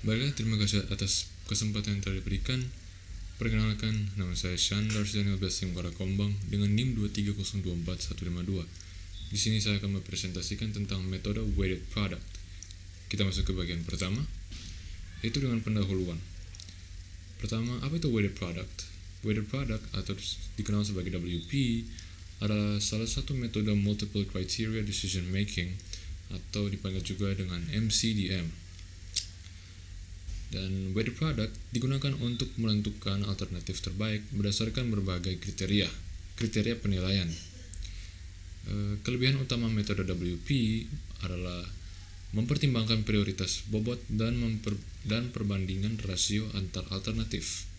Baiklah, terima kasih atas kesempatan yang telah diberikan. Perkenalkan, nama saya Shandar Daniel Blessing Warakombang dengan NIM 2304152. Di sini saya akan mempresentasikan tentang metode weighted product. Kita masuk ke bagian pertama, yaitu dengan pendahuluan. Pertama, apa itu weighted product? Weighted product atau dikenal sebagai WP adalah salah satu metode multiple criteria decision making atau dipanggil juga dengan MCDM. Dan weighted product digunakan untuk menentukan alternatif terbaik berdasarkan berbagai kriteria penilaian. Kelebihan utama metode WP adalah mempertimbangkan prioritas bobot dan perbandingan rasio antar alternatif.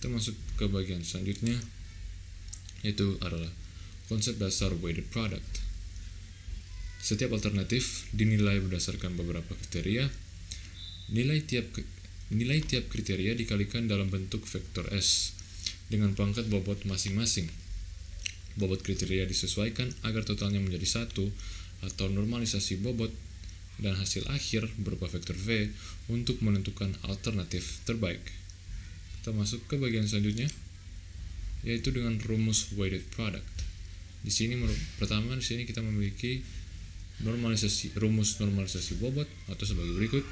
Kita masuk ke bagian selanjutnya, yaitu adalah konsep dasar weighted product. Setiap alternatif dinilai berdasarkan beberapa kriteria. Nilai tiap kriteria dikalikan dalam bentuk vektor S dengan pangkat bobot masing-masing. Bobot kriteria disesuaikan agar totalnya menjadi 1 atau normalisasi bobot, dan hasil akhir berupa vektor V untuk menentukan alternatif terbaik. Kita masuk ke bagian selanjutnya, yaitu dengan rumus weighted product. Di sini kita memiliki rumus normalisasi bobot atau sebagai berikut.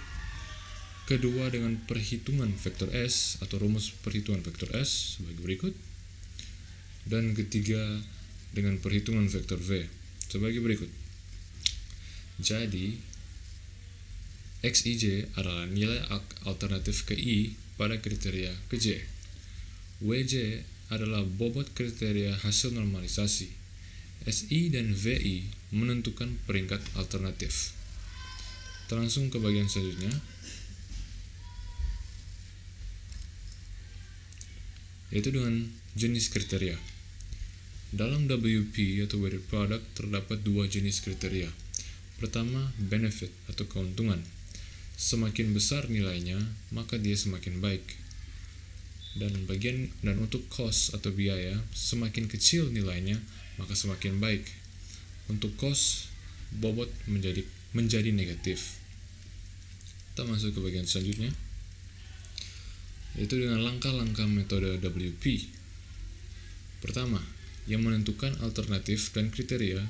Kedua dengan perhitungan vektor S atau rumus perhitungan vektor S sebagai berikut. Dan ketiga dengan perhitungan vektor V sebagai berikut. Jadi, XIJ adalah nilai alternatif ke I pada kriteria ke J. WJ adalah bobot kriteria hasil normalisasi. SI dan VI menentukan peringkat alternatif. Kita langsung ke bagian selanjutnya, yaitu dengan jenis kriteria. Dalam WP atau weighted product terdapat dua jenis kriteria. Pertama, benefit atau keuntungan. Semakin besar nilainya, maka dia semakin baik. Dan untuk cost atau biaya, semakin kecil nilainya, maka semakin baik. Untuk cost, bobot menjadi negatif. Kita masuk ke bagian selanjutnya, yaitu dengan langkah-langkah metode WP. Pertama, yang menentukan alternatif dan kriteria.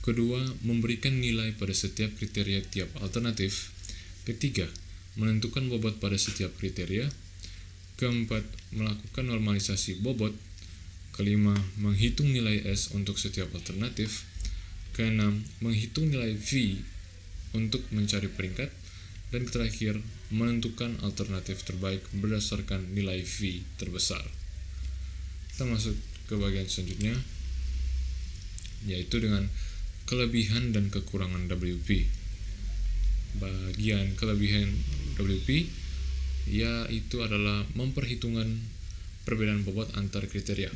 Kedua, memberikan nilai pada setiap kriteria tiap alternatif. Ketiga, menentukan bobot pada setiap kriteria. Keempat, melakukan normalisasi bobot. Kelima, menghitung nilai S untuk setiap alternatif. Keenam, menghitung nilai V untuk mencari peringkat. Dan terakhir, menentukan alternatif terbaik berdasarkan nilai V terbesar. Kita masuk ke bagian selanjutnya, yaitu dengan kelebihan dan kekurangan WP. Bagian kelebihan WP yaitu adalah memperhitungkan perbedaan bobot antar kriteria.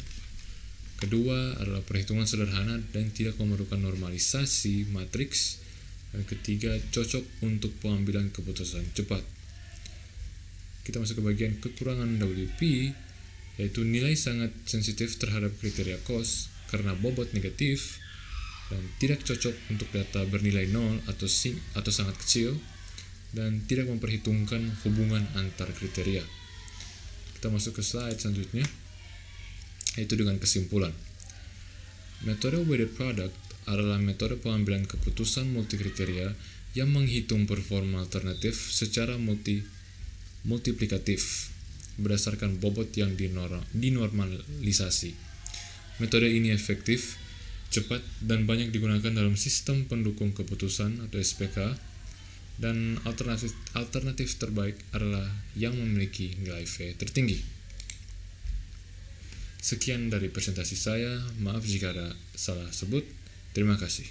Kedua adalah perhitungan sederhana dan tidak memerlukan normalisasi matriks. Dan ketiga, cocok untuk pengambilan keputusan cepat. Kita masuk ke bagian kekurangan WP, yaitu nilai sangat sensitif terhadap kriteria cost karena bobot negatif dan tidak cocok untuk data bernilai 0 atau sangat kecil, dan tidak memperhitungkan hubungan antar kriteria. Kita masuk ke slide selanjutnya, yaitu dengan kesimpulan. Metode weighted product adalah metode pengambilan keputusan multikriteria yang menghitung performa alternatif secara multiplikatif berdasarkan bobot yang dinormalisasi. Metode ini efektif, cepat, dan banyak digunakan dalam sistem pendukung keputusan atau SPK, dan alternatif terbaik adalah yang memiliki nilai V tertinggi. Sekian dari presentasi saya, maaf jika ada salah sebut. Terima kasih.